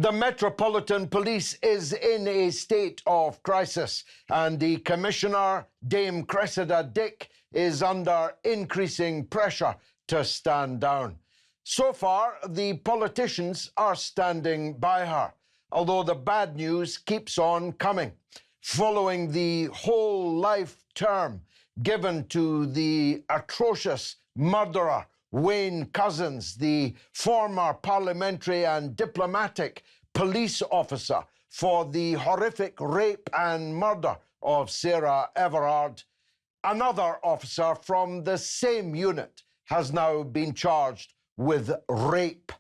The Metropolitan Police is in a state of crisis, and the Commissioner Dame Cressida Dick is under increasing pressure to stand down. So far, the politicians are standing by her, although the bad news keeps on coming. Following the whole life term given to the atrocious murderer Wayne Couzens, the former parliamentary and diplomatic police officer for the horrific rape and murder of Sarah Everard, another officer from the same unit has now been charged with rape.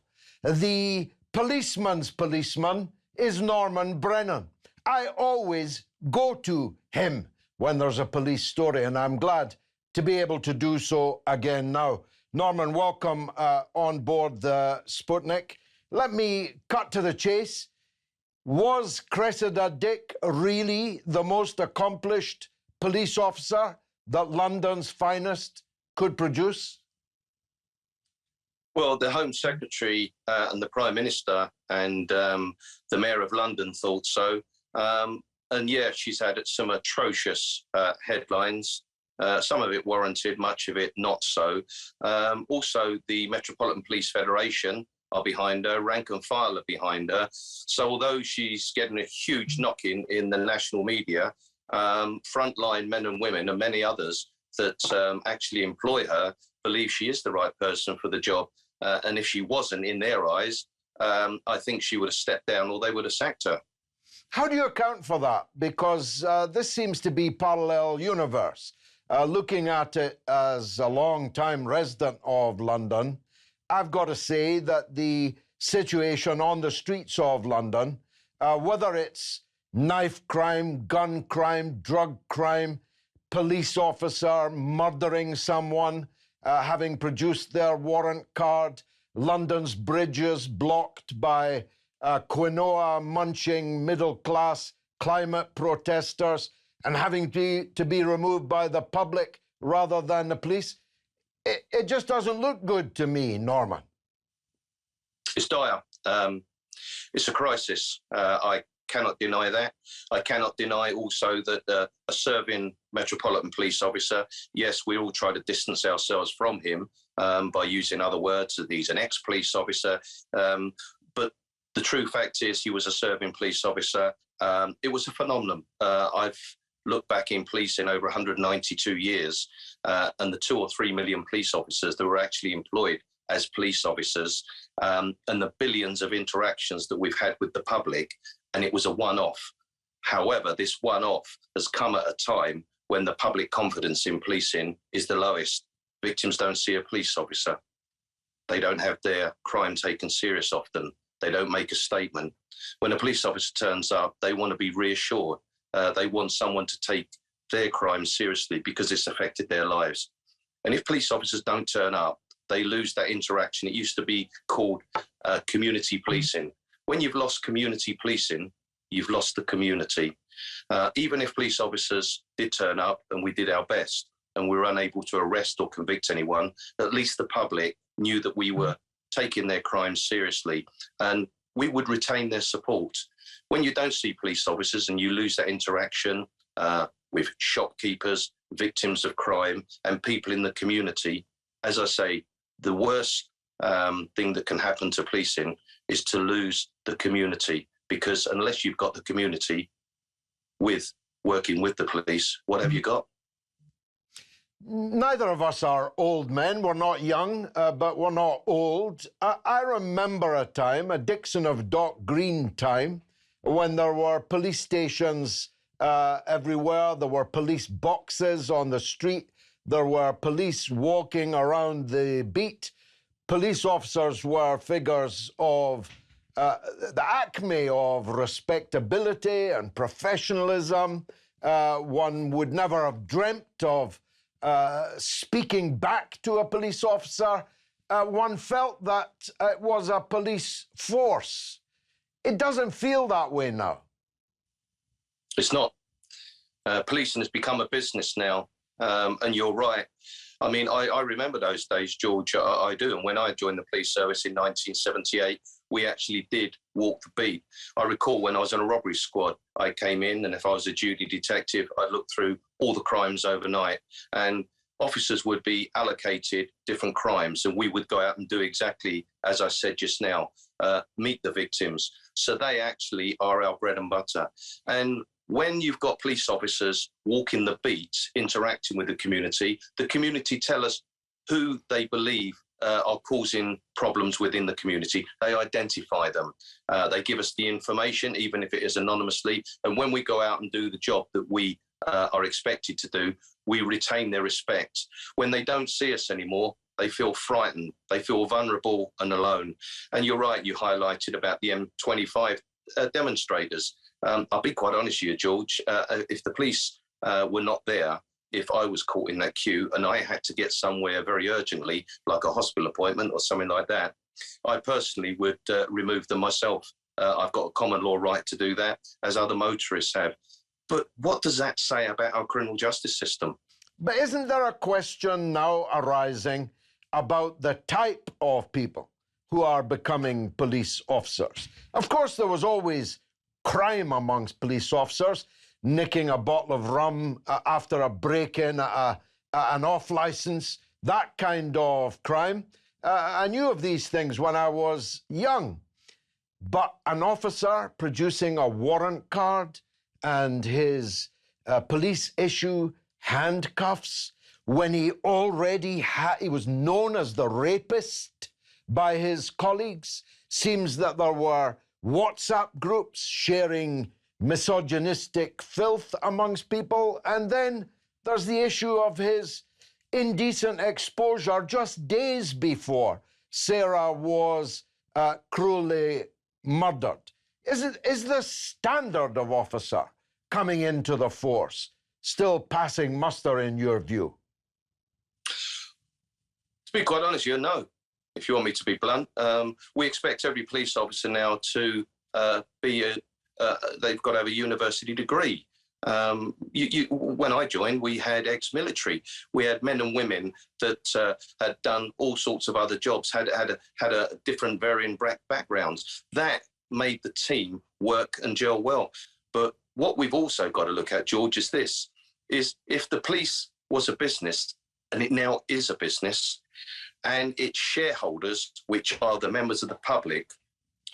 The policeman's policeman is Norman Brennan. I always go to him when there's a police story, and I'm glad to be able to do so again now. Norman, welcome on board the Sputnik. Let me cut to the chase. Was Cressida Dick really the most accomplished police officer that London's finest could produce? Well, the Home Secretary and the Prime Minister and the Mayor of London thought so. And yeah, she's had some atrocious headlines. Some of it warranted, much of it not so. Also, the Metropolitan Police Federation are behind her, rank and file are behind her. So although she's getting a huge knock in the national media, frontline men and women and many others that actually employ her believe she is the right person for the job. And if she wasn't, in their eyes, I think she would have stepped down or they would have sacked her. How do you account for that? Because this seems to be parallel universe. Looking at it as a long-time resident of London, I've got to say that the situation on the streets of London, whether it's knife crime, gun crime, drug crime, police officer murdering someone, having produced their warrant card, London's bridges blocked by quinoa-munching middle-class climate protesters, and having to be removed by the public rather than the police. It just doesn't look good to me, Norman. It's dire. It's a crisis. I cannot deny that. I cannot deny also that a serving Metropolitan Police officer, yes, we all try to distance ourselves from him by using other words, that he's an ex-police officer. But the true fact is he was a serving police officer. It was a phenomenon. I've looked back in policing over 192 years, and the 2 or 3 million police officers that were actually employed as police officers, and the billions of interactions that we've had with the public, and it was a one-off. However, this one-off has come at a time when the public confidence in policing is the lowest. Victims don't see a police officer. They don't have their crime taken serious often. They don't make a statement. When a police officer turns up, they want to be reassured. They want someone to take their crime seriously because it's affected their lives. And if police officers don't turn up, they lose that interaction. It used to be called community policing. When you've lost community policing, you've lost the community. Even if police officers did turn up and we did our best and we were unable to arrest or convict anyone, at least the public knew that we were taking their crimes seriously and we would retain their support. When you don't see police officers and you lose that interaction with shopkeepers, victims of crime and people in the community, as I say, the worst thing that can happen to policing is to lose the community, because unless you've got the community with working with the police, what have you got? Neither of us are old men. We're not young, but we're not old. I remember a time, a Dixon of Dock Green time, when there were police stations everywhere. There were police boxes on the street. There were police walking around the beat. Police officers were figures of the acme of respectability and professionalism. One would never have dreamt of speaking back to a police officer. One felt that it was a police force. It doesn't feel that way now. It's not. Policing has become a business now. And you're right. I mean, I remember those days, George, I do. And when I joined the police service in 1978, we actually did walk the beat. I recall when I was on a robbery squad, I came in, and if I was a duty detective, I'd look through all the crimes overnight, and officers would be allocated different crimes, and we would go out and do exactly as I said just now, meet the victims. So they actually are our bread and butter. And when you've got police officers walking the beat, interacting with the community tell us who they believe are causing problems within the community. They identify them. They give us the information, even if it is anonymously. And when we go out and do the job that we are expected to do, we retain their respect. When they don't see us anymore, they feel frightened. They feel vulnerable and alone. And you're right, you highlighted about the M25 demonstrators. I'll be quite honest with you, George. If the police were not there, if I was caught in that queue and I had to get somewhere very urgently, like a hospital appointment or something like that, I personally would remove them myself. I've got a common law right to do that, as other motorists have. But what does that say about our criminal justice system? But isn't there a question now arising about the type of people who are becoming police officers? Of course, there was always crime amongst police officers, nicking a bottle of rum after a break-in, an off-licence, that kind of crime. I knew of these things when I was young. But an officer producing a warrant card and his police issue handcuffs when he already he was known as the rapist by his colleagues. Seems that there were WhatsApp groups sharing misogynistic filth amongst people. And then there's the issue of his indecent exposure just days before Sarah was cruelly murdered. Is the standard of officer coming into the force still passing muster in your view? To be quite honest, no. If you want me to be blunt, we expect every police officer now to they've got to have a university degree. When I joined, we had ex-military. We had men and women that had done all sorts of other jobs, had a different varying backgrounds. That made the team work and gel well. But what we've also got to look at, George, is this, is if the police was a business, and it now is a business, and its shareholders, which are the members of the public,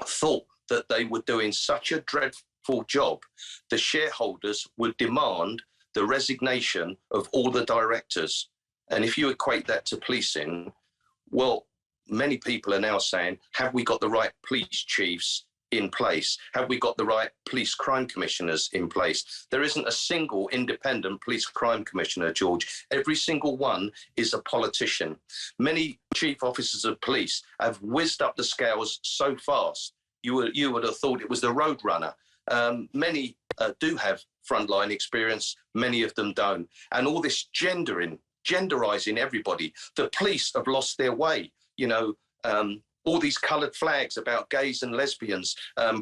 thought that they were doing such a dreadful job, the shareholders would demand the resignation of all the directors. And if you equate that to policing, well, many people are now saying, have we got the right police chiefs in place? Have we got the right police crime commissioners in place? There isn't a single independent police crime commissioner, George. Every single one is a politician. Many chief officers of police have whizzed up the scales so fast, you would have thought it was the Roadrunner. Many do have frontline experience, many of them don't. And all this genderizing everybody. The police have lost their way, all these coloured flags about gays and lesbians,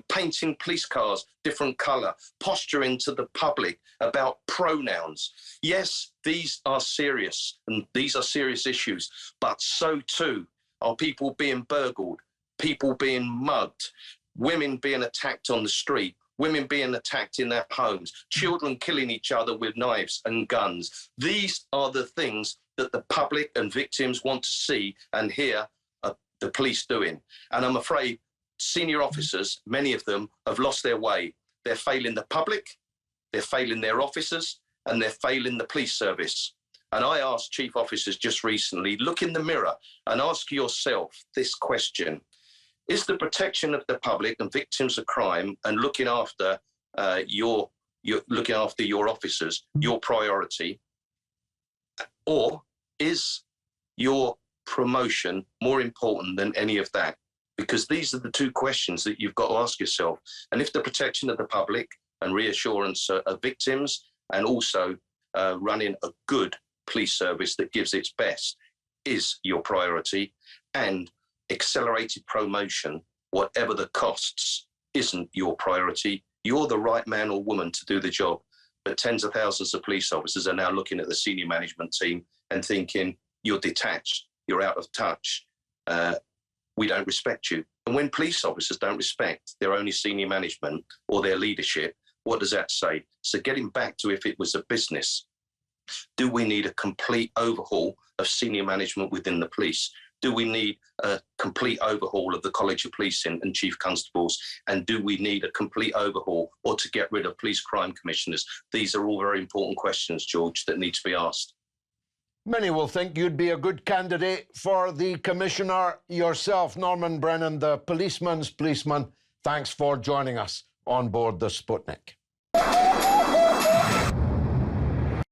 painting police cars different colour, posturing to the public about pronouns. Yes, these are serious, and these are serious issues, but so too are people being burgled, people being mugged, women being attacked on the street, women being attacked in their homes, children killing each other with knives and guns. These are the things that the public and victims want to see and hear the police doing. And I'm afraid senior officers, many of them, have lost their way. They're failing the public, they're failing their officers, and they're failing the police service. And I asked chief officers just recently, look in the mirror and ask yourself this question. Is the protection of the public and victims of crime and looking after your officers your priority? Or is your promotion more important than any of that? Because these are the two questions that you've got to ask yourself. And if the protection of the public and reassurance of victims, and also running a good police service that gives its best, is your priority, and accelerated promotion, whatever the costs, isn't your priority, you're the right man or woman to do the job. But tens of thousands of police officers are now looking at the senior management team and thinking, you're detached, you're out of touch, we don't respect you. And when police officers don't respect their only senior management or their leadership, what does that say? So getting back to if it was a business, do we need a complete overhaul of senior management within the police? Do we need a complete overhaul of the College of Policing and Chief Constables? And do we need a complete overhaul or to get rid of police crime commissioners? These are all very important questions, George, that need to be asked. Many will think you'd be a good candidate for the Commissioner yourself. Norman Brennan, the policeman's policeman, thanks for joining us on board the Sputnik.